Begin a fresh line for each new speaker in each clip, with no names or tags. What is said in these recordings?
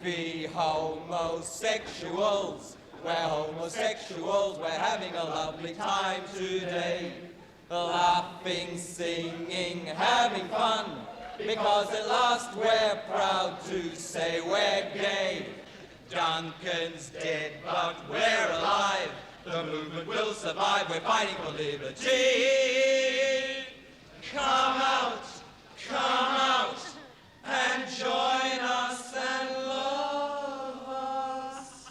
happy homosexuals. We're homosexuals, we're having a lovely time today. Laughing, singing, having fun, because at last we're proud to say we're gay. Duncan's dead, but we're alive. The movement will survive, we're fighting for liberty. Come out, and join us and love us,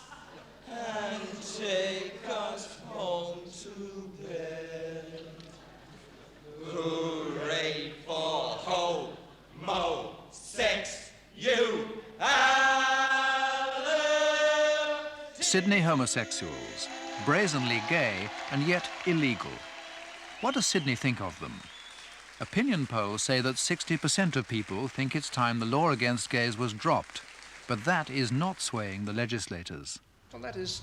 and take us home to bed. Hooray for homosexuality!
Sydney homosexuals, brazenly gay and yet illegal. What does Sydney think of them? Opinion polls say that 60% of people think it's time the law against gays was dropped, but that is not swaying the legislators.
Well, that is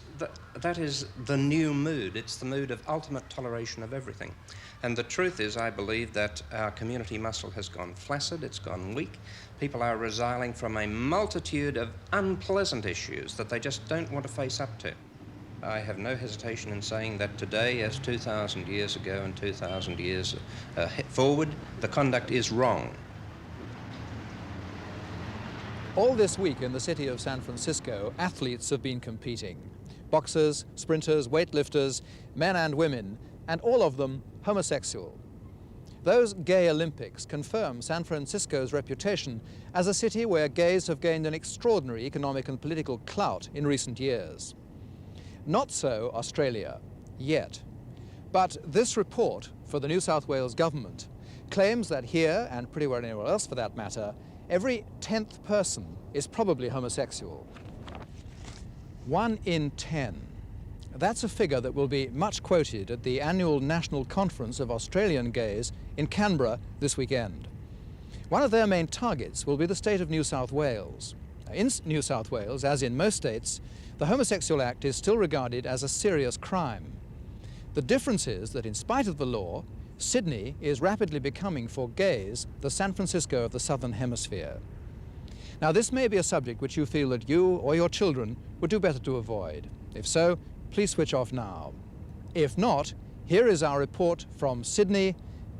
the new mood. It's the mood of ultimate toleration of everything. And the truth is, I believe that our community muscle has gone flaccid, it's gone weak. People are resiling from a multitude of unpleasant issues that they just don't want to face up to. I have no hesitation in saying that today, as 2,000 years ago and 2,000 years forward, the conduct is wrong.
All this week in the city of San Francisco, athletes have been competing. Boxers, sprinters, weightlifters, men and women, and all of them homosexual. Those gay Olympics confirm San Francisco's reputation as a city where gays have gained an extraordinary economic and political clout in recent years. Not so Australia, yet. But this report for the New South Wales government claims that here, and pretty well anywhere else for that matter, every 10th person is probably homosexual. 1 in 10. That's a figure that will be much quoted at the annual National Conference of Australian Gays in Canberra this weekend. One of their main targets will be the state of New South Wales. In New South Wales, as in most states, the Homosexual Act is still regarded as a serious crime. The difference is that in spite of the law, Sydney is rapidly becoming for gays the San Francisco of the Southern Hemisphere. Now, this may be a subject which you feel that you or your children would do better to avoid. If so, please switch off now. If not, here is our report from Sydney,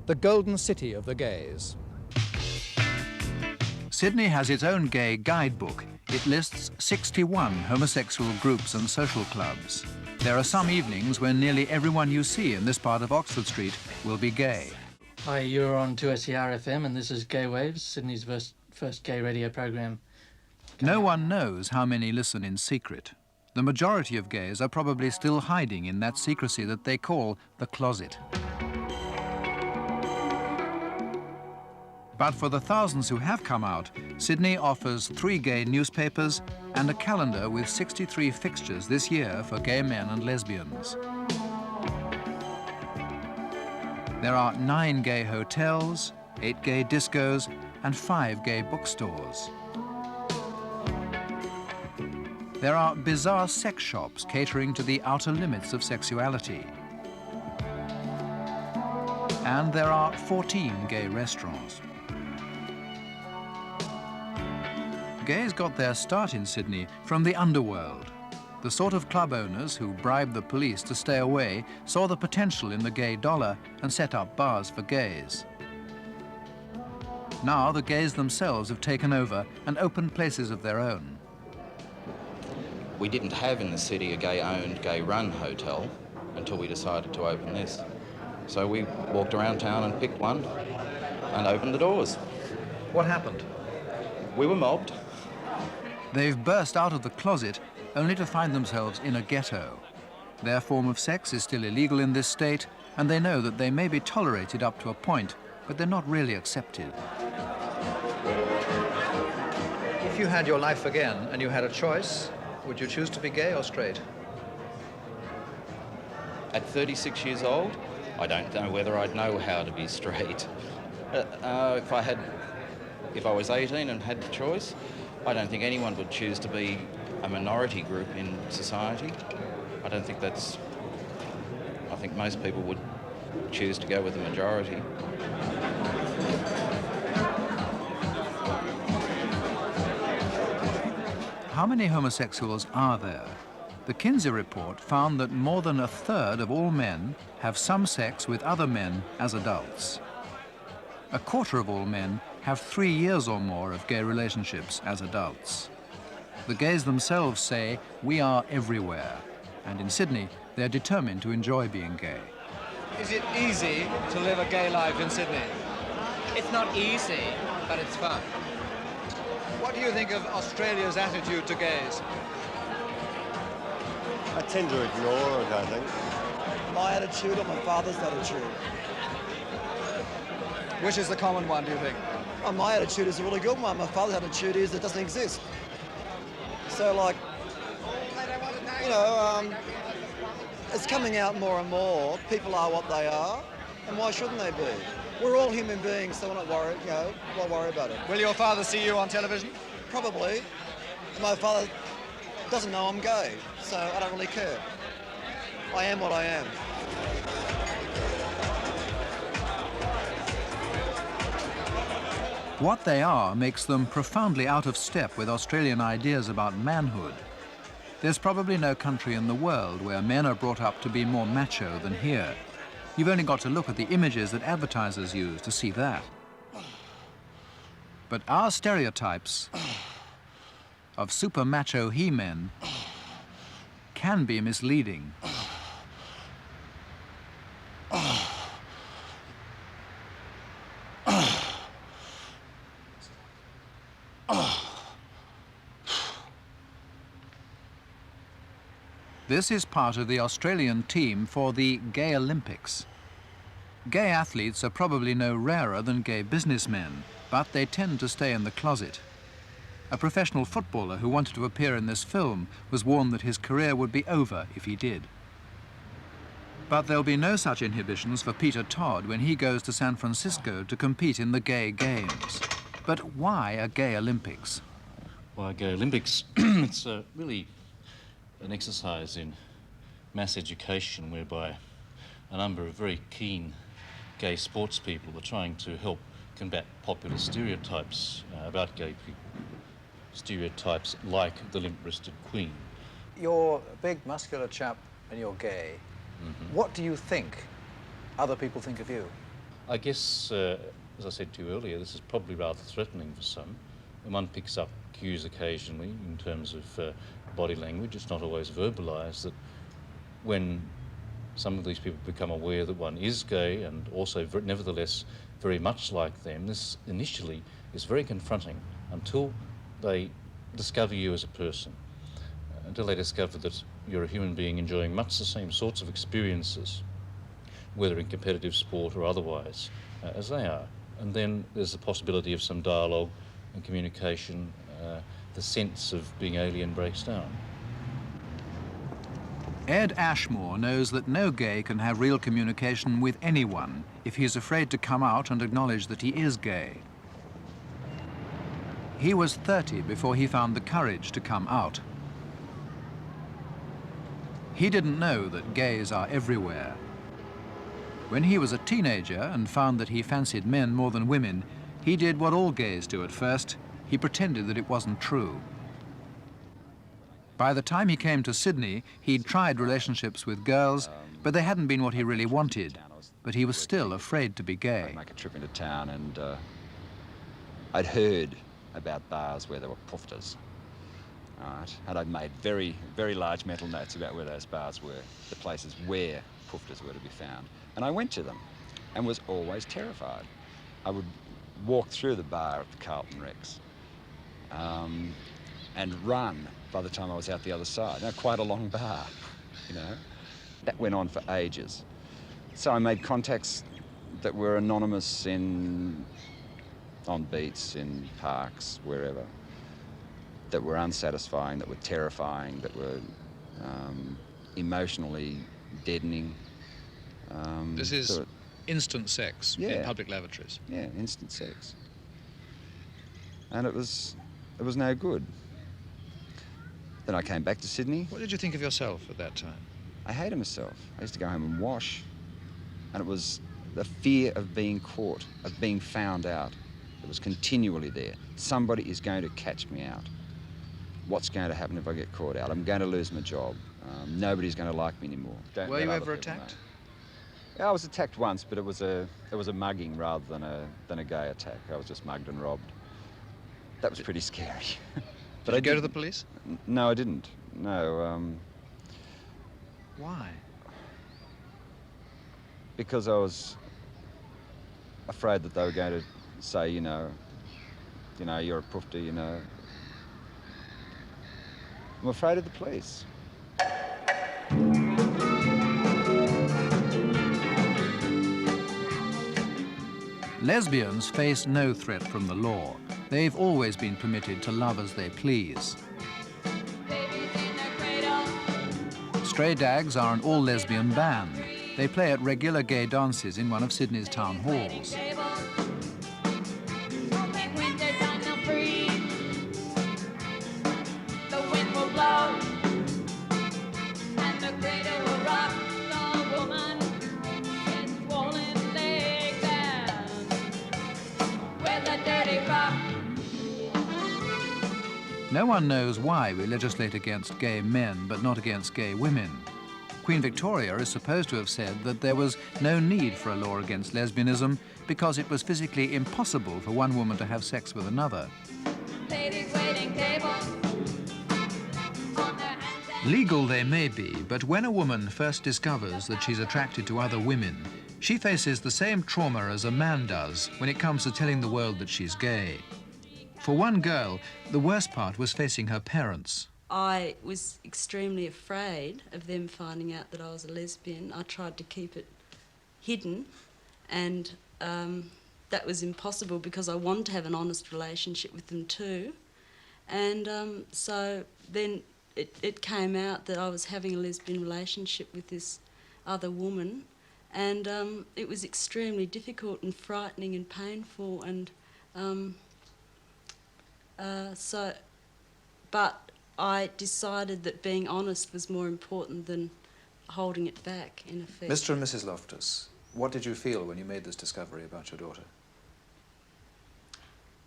the golden city of the gays. Sydney has its own gay guidebook. It lists 61 homosexual groups and social clubs. There are some evenings when nearly everyone you see in this part of Oxford Street will be gay.
Hi, you're on 2SER FM and this is Gay Waves, Sydney's first gay radio program.
No one knows how many listen in secret. The majority of gays are probably still hiding in that secrecy that they call the closet. But for the thousands who have come out, Sydney offers 3 gay newspapers and a calendar with 63 fixtures this year for gay men and lesbians. There are 9 gay hotels, 8 gay discos, and 5 gay bookstores. There are bizarre sex shops catering to the outer limits of sexuality. And there are 14 gay restaurants. Gays got their start in Sydney from the underworld. The sort of club owners who bribed the police to stay away saw the potential in the gay dollar and set up bars for gays. Now the gays themselves have taken over and opened places of their own.
We didn't have in the city a gay-owned, gay-run hotel until we decided to open this. So we walked around town and picked one and opened the doors.
What happened?
We were mobbed.
They've burst out of the closet only to find themselves in a ghetto. Their form of sex is still illegal in this state, and they know that they may be tolerated up to a point, but they're not really accepted. If you had your life again and you had a choice, would you choose to be gay or straight?
At 36 years old, I don't know whether I'd know how to be straight. If I was 18 and had the choice, I don't think anyone would choose to be a minority group in society. I think most people would choose to go with the majority.
how many homosexuals are there? The Kinsey report found that more than a third of all men have some sex with other men as adults. A quarter of all men have 3 years or more of gay relationships as adults. The gays themselves say, "We are everywhere," and in Sydney, they're determined to enjoy being gay.
Is it easy to live a gay life in Sydney?
It's not easy, but it's fun.
What do you think of Australia's attitude to gays?
I tend to ignore it, I think.
My attitude or my father's attitude?
Which is the common one, do you think?
Oh, my attitude is a really good one. My father's attitude is it doesn't exist. So, like, you know, it's coming out more and more. People are what they are, and why shouldn't they be? We're all human beings, so we're not worried, you know, why worry about it?
Will your father see you on television?
Probably. My father doesn't know I'm gay, so I don't really care. I am what I am.
What they are makes them profoundly out of step with Australian ideas about manhood. There's probably no country in the world where men are brought up to be more macho than here. You've only got to look at the images that advertisers use to see that. But our stereotypes of super macho he-men can be misleading. This is part of the Australian team for the Gay Olympics. Gay athletes are probably no rarer than gay businessmen, but they tend to stay in the closet. A professional footballer who wanted to appear in this film was warned that his career would be over if he did. But there'll be no such inhibitions for Peter Todd when he goes to San Francisco to compete in the Gay Games. But why a Gay Olympics?
Well, Gay Olympics, it's really an exercise in mass education whereby a number of very keen gay sports people are trying to help combat popular stereotypes about gay people. Stereotypes like the limp-wristed queen.
You're a big, muscular chap and you're gay. What do you think other people think of you?
I guess, as I said to you earlier, this is probably rather threatening for some. And one picks up cues occasionally in terms of body language. It's not always verbalised that when some of these people become aware that one is gay and also nevertheless very much like them, this initially is very confronting until they discover you as a person, until they discover that you're a human being enjoying much the same sorts of experiences, whether in competitive sport or otherwise, as they are. And then there's the possibility of some dialogue and communication. The sense of being alien breaks down.
Ed Ashmore knows that no gay can have real communication with anyone if he is afraid to come out and acknowledge that he is gay. He was 30 before he found the courage to come out. He didn't know that gays are everywhere. When he was a teenager and found that he fancied men more than women, he did what all gays do at first. He pretended that it wasn't true. By the time he came to Sydney, he'd tried relationships with girls, but they hadn't been what he really wanted. But he was still afraid to be gay.
I'd make a trip into town and I'd heard about bars where there were poofters. Right? And I'd made very, very large mental notes about where those bars were, the places where poofters were to be found. And I went to them and was always terrified. I would walk through the bar at the Carlton Rex and run by the time I was out the other side. Now, quite a long bar, you know. That went on for ages. So I made contacts that were anonymous on beats, in parks, wherever, that were unsatisfying, that were terrifying, that were emotionally deadening.
This is instant sex in public lavatories.
Yeah, instant sex. And it was no good. Then I came back to Sydney.
What did you think of yourself at that time?
I hated myself. I used to go home and wash. And it was the fear of being caught, of being found out. It was continually there. Somebody is going to catch me out. what's going to happen if I get caught out? I'm going to lose my job. Nobody's going to like me anymore.
Were you ever attacked?
Yeah, I was attacked once, but it was a mugging rather than a gay attack. I was just mugged and robbed. That was pretty scary.
Did you go to the police?
No, I didn't. No.
Why?
Because I was afraid that they were going to say, you know, you're a pufter, you know. I'm afraid of the police.
Lesbians face no threat from the law. They've always been permitted to love as they please. Stray Dags are an all-lesbian band. They play at regular gay dances in one of Sydney's town halls. No one knows why we legislate against gay men, but not against gay women. Queen Victoria is supposed to have said that there was no need for a law against lesbianism because it was physically impossible for one woman to have sex with another. Legal they may be, but when a woman first discovers that she's attracted to other women, she faces the same trauma as a man does when it comes to telling the world that she's gay. For one girl, the worst part was facing her parents.
I was extremely afraid of them finding out that I was a lesbian. I tried to keep it hidden, and that was impossible because I wanted to have an honest relationship with them too. And so then it came out that I was having a lesbian relationship with this other woman, and it was extremely difficult and frightening and painful, and but I decided that being honest was more important than holding it back, in effect.
Mr. and Mrs. Loftus, what did you feel when you made this discovery about your daughter?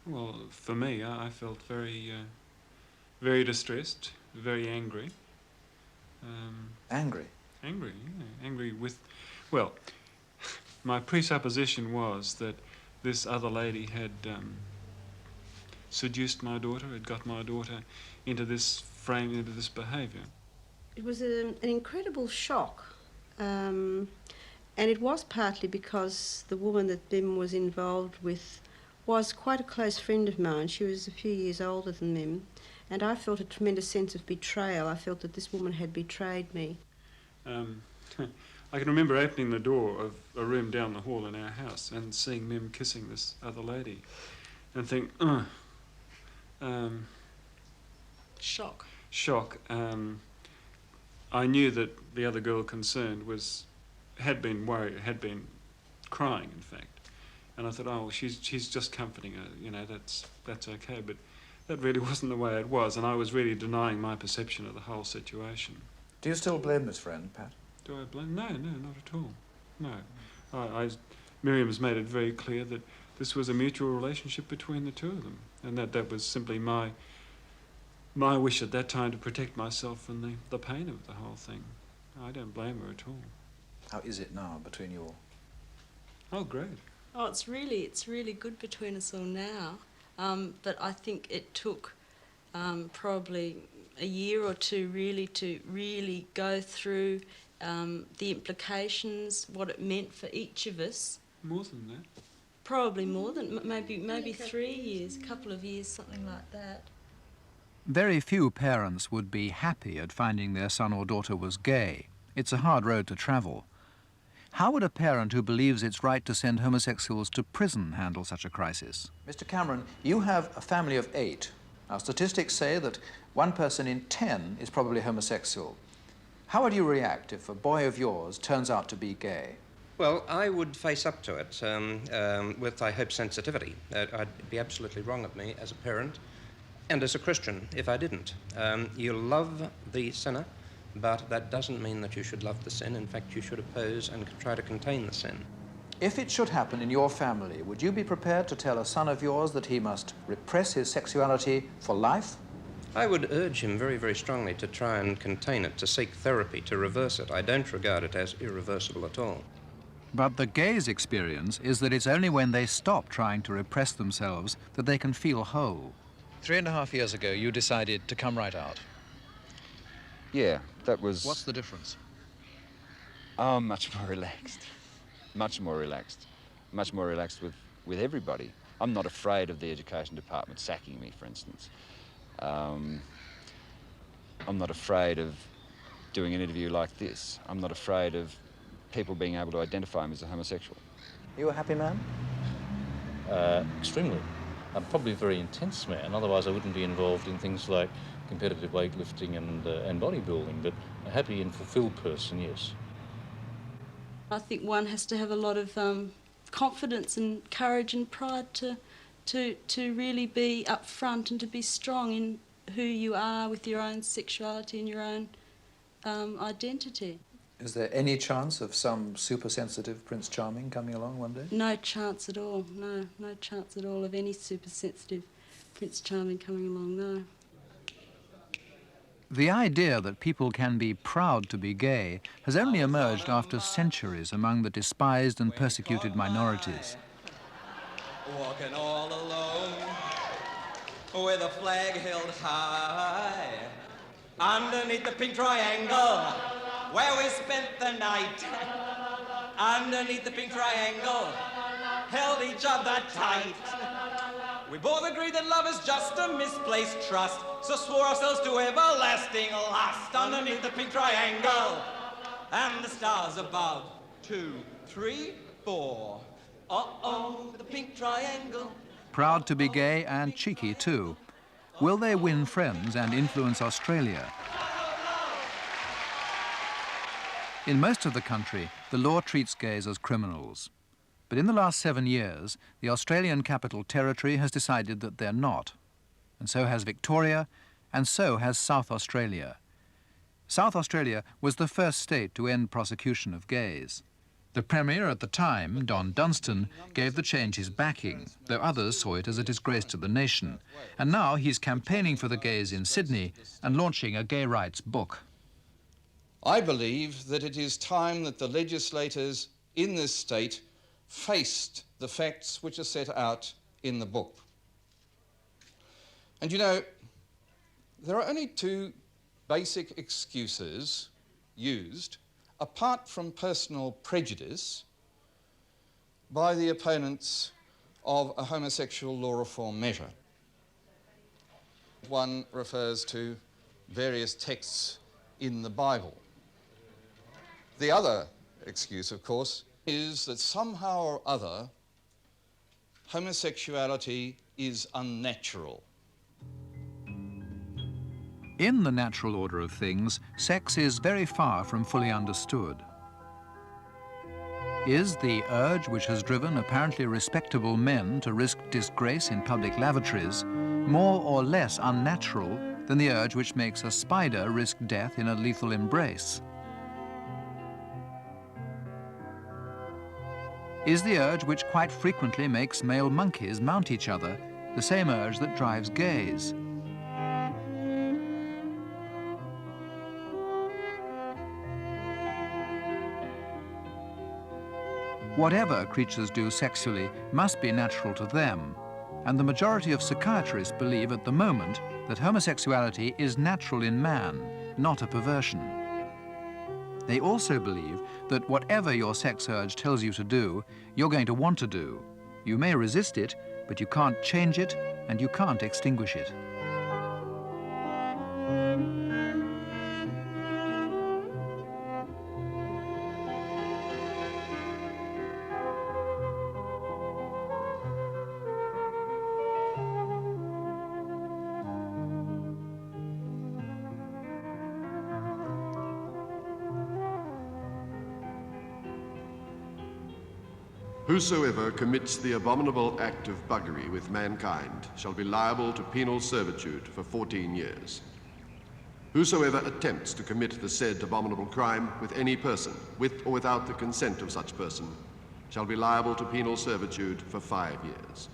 Well, for me, I felt very, very distressed, very angry.
Angry?
Angry, yeah. Angry with... Well, my presupposition was that this other lady had seduced my daughter, had got my daughter into this frame, into this behaviour.
It was an incredible shock, and it was partly because the woman that Mim was involved with was quite a close friend of mine. She was a few years older than Mim, and I felt a tremendous sense of betrayal. I felt that this woman had betrayed me.
I can remember opening the door of a room down the hall in our house and seeing Mim kissing this other lady and think,
shock.
Shock. I knew that the other girl concerned had been worried, had been crying, in fact. And I thought, oh, well, she's just comforting her, you know, that's okay. But that really wasn't the way it was, and I was really denying my perception of the whole situation.
Do you still blame this friend, Pat?
Do I blame? No, not at all. No. Miriam's made it very clear that this was a mutual relationship between the two of them, and that was simply my wish at that time to protect myself from the pain of the whole thing. I don't blame her at all.
How is it now between you all?
Oh, great.
Oh, it's really good between us all now. But I think it took probably a year or two really to really go through the implications, what it meant for each of us.
More than that.
Probably more than, maybe 3 years, a couple of years, something like that.
Very few parents would be happy at finding their son or daughter was gay. It's a hard road to travel. How would a parent who believes it's right to send homosexuals to prison handle such a crisis? Mr. Cameron, you have a family of 8. Now, statistics say that 1 person in 10 is probably homosexual. How would you react if a boy of yours turns out to be gay?
Well, I would face up to it with, I hope, sensitivity. I'd be absolutely wrong of me as a parent and as a Christian if I didn't. You love the sinner, but that doesn't mean that you should love the sin. In fact, you should oppose and try to contain the sin.
If it should happen in your family, would you be prepared to tell a son of yours that he must repress his sexuality for life?
I would urge him very, very strongly to try and contain it, to seek therapy, to reverse it. I don't regard it as irreversible at all.
But the gays' experience is that it's only when they stop trying to repress themselves that they can feel whole. 3.5 years ago, you decided to come right out.
Yeah, that was...
What's the difference?
Oh, much more relaxed. Much more relaxed. Much more relaxed with everybody. I'm not afraid of the education department sacking me, for instance. I'm not afraid of doing an interview like this. I'm not afraid of people being able to identify him as a homosexual.
You a happy man?
Extremely. I'm probably a very intense man, otherwise I wouldn't be involved in things like competitive weightlifting and bodybuilding, but a happy and fulfilled person, yes.
I think one has to have a lot of confidence and courage and pride to really be upfront and to be strong in who you are with your own sexuality and your own identity.
Is there any chance of some super-sensitive Prince Charming coming along one day?
No chance at all, no chance at all of any super-sensitive Prince Charming coming along, no.
The idea that people can be proud to be gay has only emerged after centuries among the despised and persecuted minorities.
Walking all alone with a flag held high underneath the pink triangle where we spent the night. Underneath the pink triangle held each other tight. We both agreed that love is just a misplaced trust, so swore ourselves to everlasting lust underneath the pink triangle and the stars above. 2, 3, 4. Uh-oh, the pink triangle.
Proud to be gay and cheeky too. Will they win friends and influence Australia? In most of the country, the law treats gays as criminals. But in the last 7 years, the Australian Capital Territory has decided that they're not. And so has Victoria, and so has South Australia. South Australia was the first state to end prosecution of gays. The Premier at the time, Don Dunstan, gave the change his backing, though others saw it as a disgrace to the nation. And now he's campaigning for the gays in Sydney and launching a gay rights book.
I believe that it is time that the legislators in this state faced the facts which are set out in the book. And you know, there are only 2 basic excuses used, apart from personal prejudice, by the opponents of a homosexual law reform measure. One refers to various texts in the Bible. The other excuse, of course, is that somehow or other homosexuality is unnatural.
In the natural order of things, sex is very far from fully understood. Is the urge which has driven apparently respectable men to risk disgrace in public lavatories more or less unnatural than the urge which makes a spider risk death in a lethal embrace? Is the urge which quite frequently makes male monkeys mount each other the same urge that drives gays? Whatever creatures do sexually must be natural to them, and the majority of psychiatrists believe at the moment that homosexuality is natural in man, not a perversion. They also believe that whatever your sex urge tells you to do, you're going to want to do. You may resist it, but you can't change it, and you can't extinguish it.
Whosoever commits the abominable act of buggery with mankind shall be liable to penal servitude for 14 years. Whosoever attempts to commit the said abominable crime with any person, with or without the consent of such person, shall be liable to penal servitude for 5 years.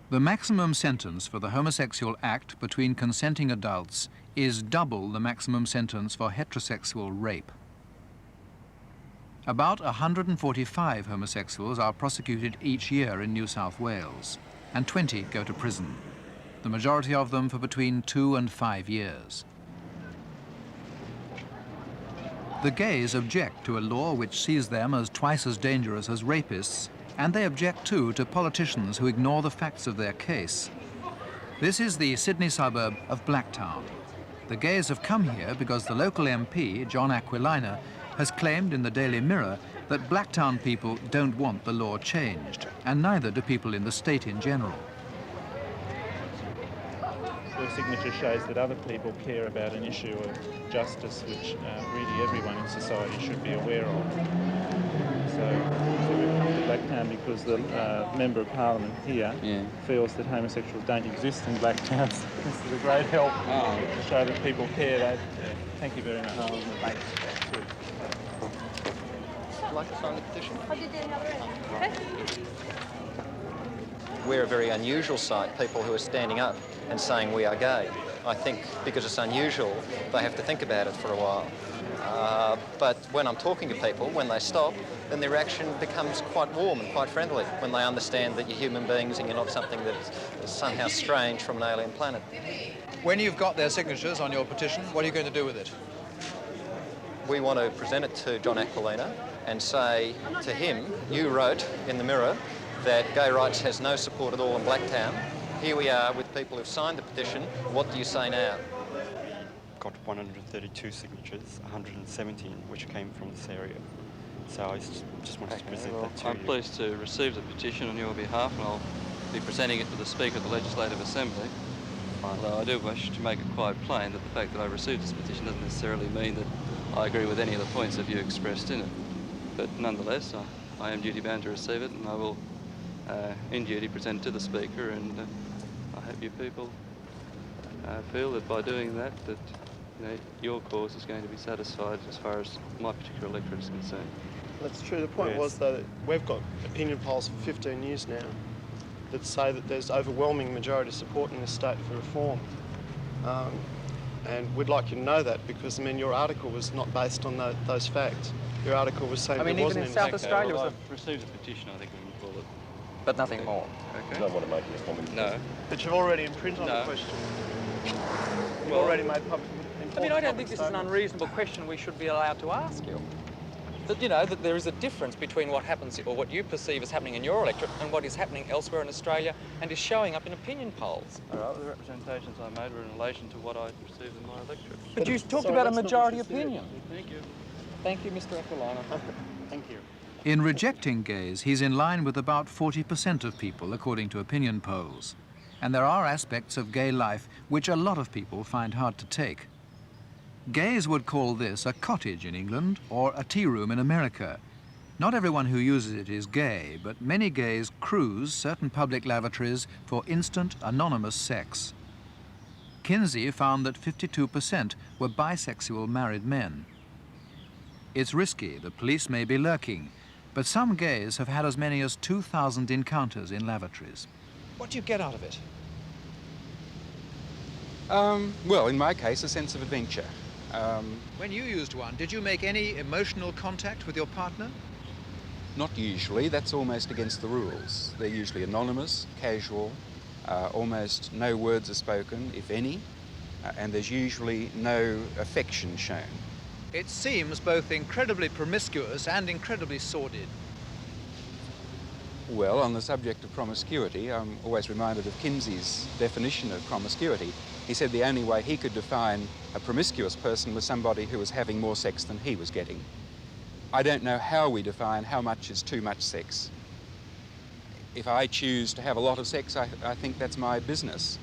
The maximum sentence for the homosexual act between consenting adults is double the maximum sentence for heterosexual rape. About 145 homosexuals are prosecuted each year in New South Wales, and 20 go to prison, the majority of them for between 2 and 5 years. The gays object to a law which sees them as twice as dangerous as rapists, and they object too to politicians who ignore the facts of their case. This is the Sydney suburb of Blacktown. The gays have come here because the local MP, John Aquilina, has claimed in the Daily Mirror that Blacktown people don't want the law changed, and neither do people in the state in general.
Your signature shows that other people care about an issue of justice which really everyone in society should be aware of. So we went to Blacktown because the Member of Parliament here feels that homosexuals don't exist in Blacktown. This is a great help to show that people care. Thank you very much.
Would you like to sign the petition? We're a very unusual sight, people who are standing up and saying we are gay. I think because it's unusual, they have to think about it for a while. But when I'm talking to people, when they stop, then their reaction becomes quite warm and quite friendly when they understand that you're human beings and you're not something that's somehow strange from an alien planet.
When you've got their signatures on your petition, what are you going to do with it?
We want to present it to John Aquilina and say to him, you wrote in the Mirror that gay rights has no support at all in Blacktown. Here we are with people who've signed the petition. What do you say now?
Got 132 signatures, 117 which came from this area. So I just wanted to present that to you.
I'm pleased to receive the petition on your behalf, and I'll be presenting it to the Speaker of the Legislative Assembly. Although I do wish to make it quite plain that the fact that I received this petition doesn't necessarily mean that I agree with any of the points that you expressed in it. But nonetheless, I am duty-bound to receive it, and I will, in duty, present it to the Speaker, and I hope you people feel that by doing that, your cause is going to be satisfied as far as my particular electorate is concerned.
That's true. The point was, though, that we've got opinion polls for 15 years now that say that there's overwhelming majority support in this state for reform. And we'd like you to know that because, I mean, your article was not based on those facts. Your article was saying there wasn't
even in South Australia... Well, I've received a petition, I think we can call it.
But nothing more.
Okay.
I don't want to make any comment.
No.
But you've already imprinted on the question. You've already made public...
I mean, I don't think this is an unreasonable question we should be allowed to ask you. That, you know, that there is a difference between what happens, or what you perceive as happening in your electorate and what is happening elsewhere in Australia and is showing up in opinion polls.
All right, the representations I made were in relation to what I perceived in my electorate.
But you talked about a majority opinion.
Thank you.
Thank you, Mr. Aquilina.
Thank you.
In rejecting gays, he's in line with about 40% of people, according to opinion polls. And there are aspects of gay life which a lot of people find hard to take. Gays would call this a cottage in England or a tea room in America. Not everyone who uses it is gay, but many gays cruise certain public lavatories for instant, anonymous sex. Kinsey found that 52% were bisexual married men. It's risky, the police may be lurking, but some gays have had as many as 2,000 encounters in lavatories.
What do you get out of it?
Well, in my case, a sense of adventure.
When you used one, did you make any emotional contact with your partner?
Not usually. That's almost against the rules. They're usually anonymous, casual, almost no words are spoken, if any, and there's usually no affection shown.
It seems both incredibly promiscuous and incredibly sordid.
Well, on the subject of promiscuity, I'm always reminded of Kinsey's definition of promiscuity. He said the only way he could define a promiscuous person was somebody who was having more sex than he was getting. I don't know how we define how much is too much sex. If I choose to have a lot of sex, I think that's my business.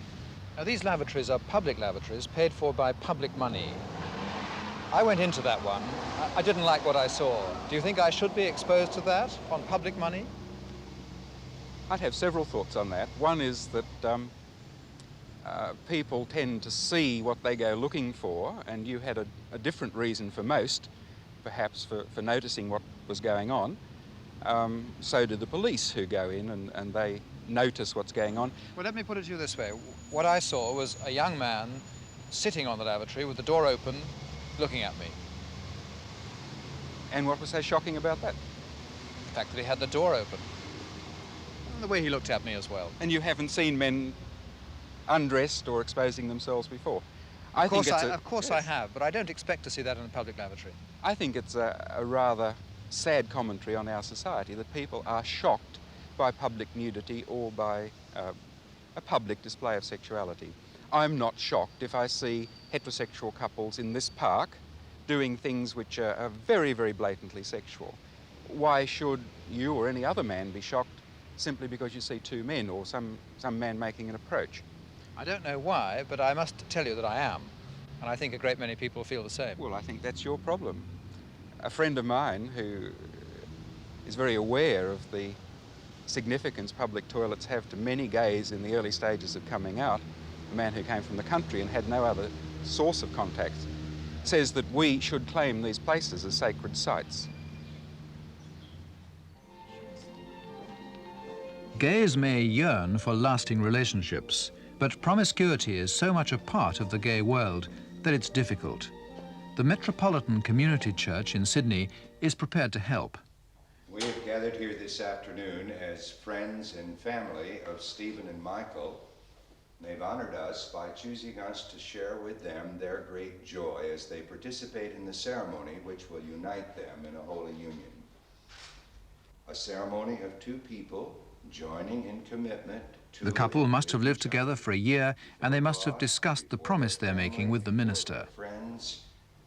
Now, these lavatories are public lavatories paid for by public money. I went into that one. I didn't like what I saw. Do you think I should be exposed to that on public money?
I'd have several thoughts on that. One is that people tend to see what they go looking for, and you had a different reason for most, perhaps for noticing what was going on. So did the police who go in and they notice what's going on.
Well, let me put it to you this way. What I saw was a young man sitting on the lavatory with the door open, looking at me.
And what was so shocking about that?
The fact that he had the door open. And the way he looked at me as well.
And you haven't seen men undressed or exposing themselves before?
Of course I have, but I don't expect to see that in a public lavatory.
I think it's a rather sad commentary on our society that people are shocked by public nudity or by a public display of sexuality. I'm not shocked if I see heterosexual couples in this park doing things which are very, very blatantly sexual. Why should you or any other man be shocked simply because you see two men or some man making an approach?
I don't know why, but I must tell you that I am. And I think a great many people feel the same.
Well, I think that's your problem. A friend of mine who is very aware of the significance public toilets have to many gays in the early stages of coming out, a man who came from the country and had no other source of contact, says that we should claim these places as sacred sites.
Gays may yearn for lasting relationships, but promiscuity is so much a part of the gay world that it's difficult. The Metropolitan Community Church in Sydney is prepared to help.
We have gathered here this afternoon as friends and family of Stephen and Michael. They've honored us by choosing us to share with them their great joy as they participate in the ceremony which will unite them in a holy union. A ceremony of two people joining in commitment to...
The couple must have lived together for a year, and they must have discussed the promise they're making with the minister.
Friends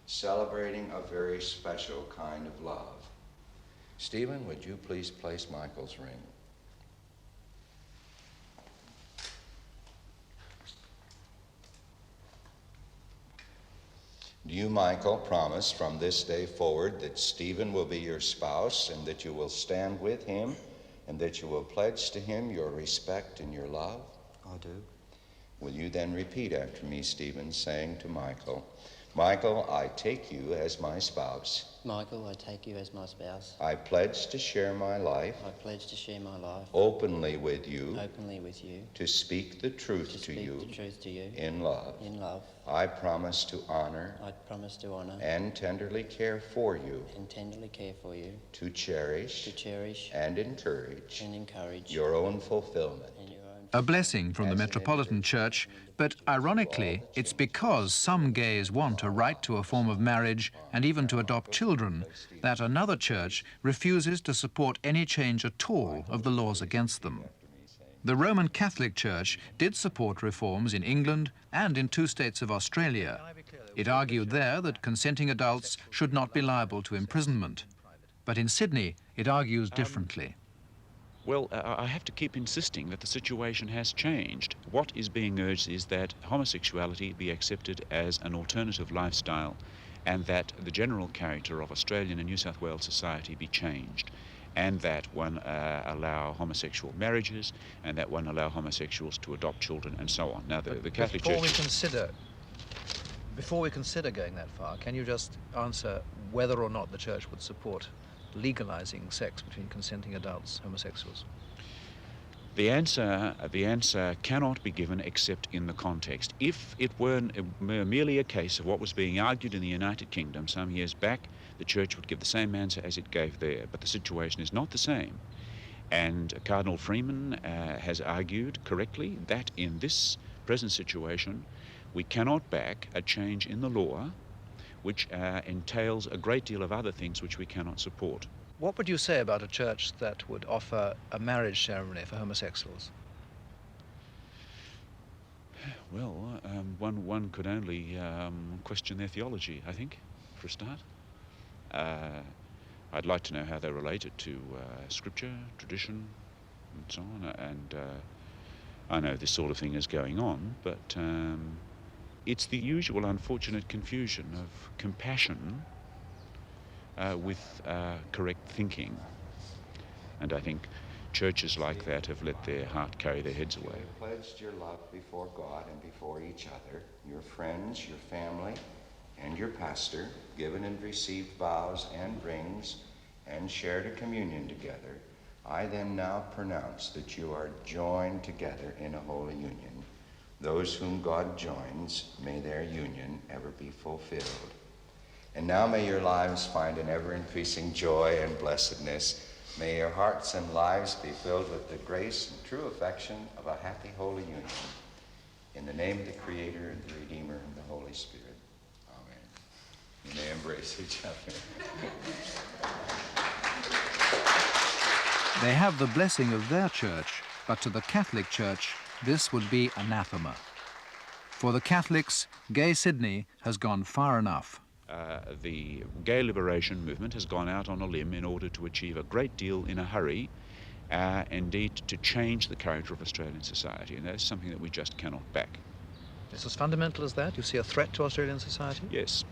celebrating a very special kind of love. Stephen, would you please place Michael's ring? Do you, Michael, promise from this day forward that Stephen will be your spouse and that you will stand with him and that you will pledge to him your respect and your love?
I do.
Will you then repeat after me, Stephen, saying to Michael, Michael, I take you as my spouse.
Michael, I take you as my spouse.
I pledge to share my life.
I pledge to share my life.
Openly with you.
Openly with you.
To speak the truth to you.
To speak the truth to you.
In love.
In love.
I promise to honor.
I promise to honor.
And tenderly care for you.
And tenderly care for you.
To cherish.
To cherish.
And encourage.
And encourage.
Your own fulfillment.
A blessing from the Metropolitan Church, but ironically, it's because some gays want a right to a form of marriage and even to adopt children that another church refuses to support any change at all of the laws against them. The Roman Catholic Church did support reforms in England and in 2 states of Australia. It argued there that consenting adults should not be liable to imprisonment. But in Sydney, it argues differently.
Well, I have to keep insisting that the situation has changed. What is being urged is that homosexuality be accepted as an alternative lifestyle and that the general character of Australian and New South Wales society be changed, and that one allow homosexual marriages and that one allow homosexuals to adopt children and so on. Now, the Catholic Church...
Before we consider going that far, can you just answer whether or not the Church would support legalizing sex between consenting adults, homosexuals?
The answer cannot be given except in the context. If it were merely a case of what was being argued in the United Kingdom some years back, the Church would give the same answer as it gave there. But the situation is not the same. And Cardinal Freeman has argued correctly that in this present situation, we cannot back a change in the law which entails a great deal of other things which we cannot support.
What would you say about a church that would offer a marriage ceremony for homosexuals?
Well, one could only question their theology, I think, for a start. I'd like to know how they're related to scripture, tradition, and so on. And I know this sort of thing is going on, but it's the usual unfortunate confusion of compassion with correct thinking. And I think churches like that have let their heart carry their heads away.
You have pledged your love before God and before each other, your friends, your family, and your pastor, given and received vows and rings, and shared a communion together. I then now pronounce that you are joined together in a holy union. Those whom God joins, may their union ever be fulfilled. And now may your lives find an ever-increasing joy and blessedness. May your hearts and lives be filled with the grace and true affection of a happy holy union. In the name of the Creator, the Redeemer, and the Holy Spirit. Amen. You may embrace each other.
They have the blessing of their church, but to the Catholic Church, this would be anathema. For the Catholics, gay Sydney has gone far enough.
The gay liberation movement has gone out on a limb in order to achieve a great deal in a hurry, indeed to change the character of Australian society, and that is something that we just cannot back.
It's as fundamental as that? You see a threat to Australian society?
Yes.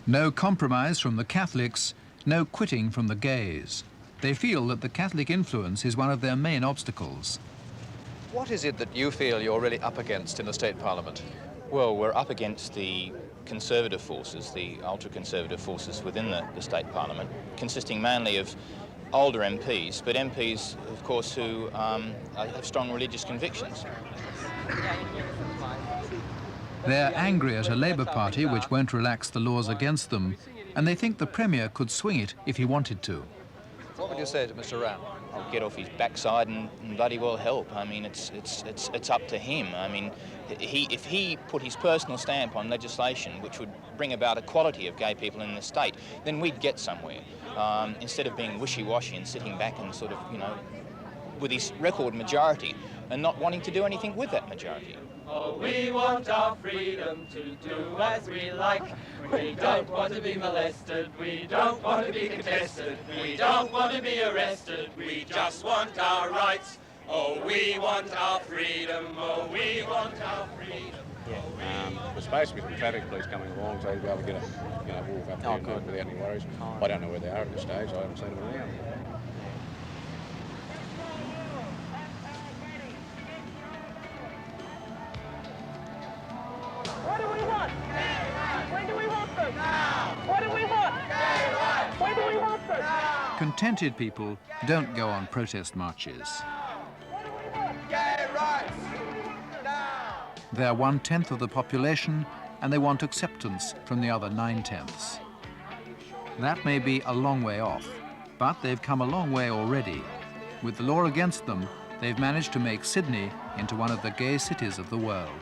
No compromise from the Catholics, no quitting from the gays. They feel that the Catholic influence is one of their main obstacles. What is it that you feel you're really up against in the state parliament?
Well, we're up against the conservative forces, the ultra-conservative forces within the state parliament, consisting mainly of older MPs, but MPs, of course, who have strong religious convictions.
They're angry at a Labour Party which won't relax the laws against them, and they think the Premier could swing it if he wanted to. What would you say to Mr. Rann?
I'll get off his backside and bloody well help. I mean, it's up to him. I mean, if he put his personal stamp on legislation which would bring about equality of gay people in the state, then we'd get somewhere. Instead of being wishy-washy and sitting back and sort of, you know, with his record majority and not wanting to do anything with that majority.
Oh, we want our freedom to do as we like. We don't want to be molested. We don't want to be contested. We don't want to be arrested. We just want our rights. Oh, we want our freedom. Oh, we want our freedom.
There's supposed to be some traffic police coming along, so you'll be able to get a walk up there and without any worries. I don't know where they are at this stage. I haven't seen them around.
What do we want? When do we want them? Now. What do we want? When do we want them? Now.
Contented people don't go on protest marches.
What do we want? Gay rights. Now.
They're 1/10 of the population, and they want acceptance from the other 9/10. That may be a long way off, but they've come a long way already. With the law against them, they've managed to make Sydney into one of the gay cities of the world.